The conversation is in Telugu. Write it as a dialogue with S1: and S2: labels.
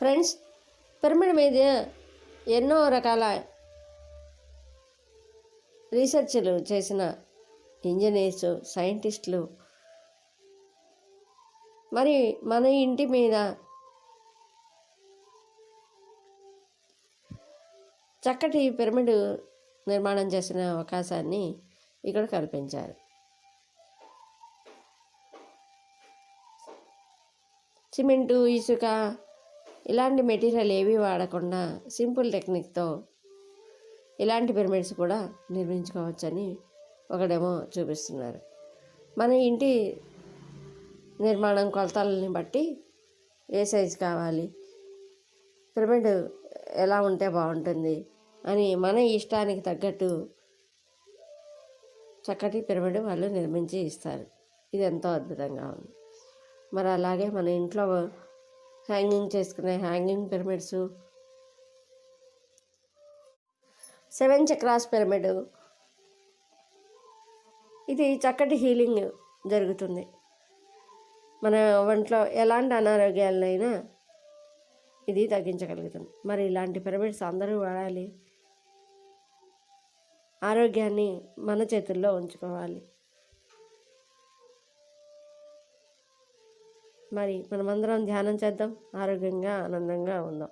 S1: ఫ్రెండ్స్, పిరమిడ్ మీద ఎన్నో రకాల రీసెర్చ్లు చేసిన ఇంజనీర్స్, సైంటిస్టులు మరి మన ఇంటి మీద చక్కటి పిరమిడ్ నిర్మాణం చేసిన అవకాశాన్ని ఇక్కడ కల్పించారు. సిమెంటు, ఇసుక ఇలాంటి మెటీరియల్ ఏవి వాడకుండా సింపుల్ టెక్నిక్తో ఇలాంటి పిరమిడ్స్ కూడా నిర్మించుకోవచ్చని ఒక డెమో చూపిస్తున్నారు. మన ఇంటి నిర్మాణం కొలతలని బట్టి ఏ సైజు కావాలి, పిరమిడ్ ఎలా ఉంటే బాగుంటుంది అని మన ఇష్టానికి తగ్గట్టు చక్కటి పిరమిడ్ వాళ్ళు నిర్మించి ఇస్తారు. ఇది ఎంతో అద్భుతంగా ఉంది. మరి అలాగే మన ఇంట్లో హ్యాంగింగ్ చేసుకునే హ్యాంగింగ్ పిరమిడ్స్, 7 చక్రాస్ పిరమిడ్, ఇది చక్కటి హీలింగ్ జరుగుతుంది. మన ఒంట్లో ఎలాంటి అనారోగ్యాలనైనా ఇది తగ్గించగలుగుతుంది. మరి ఇలాంటి పిరమిడ్స్ అందరూ వాడాలి. ఆరోగ్యాన్ని మన చేతుల్లో ఉంచుకోవాలి. మరి మనమందరం ధ్యానం చేద్దాం, ఆరోగ్యంగా ఆనందంగా ఉందాం.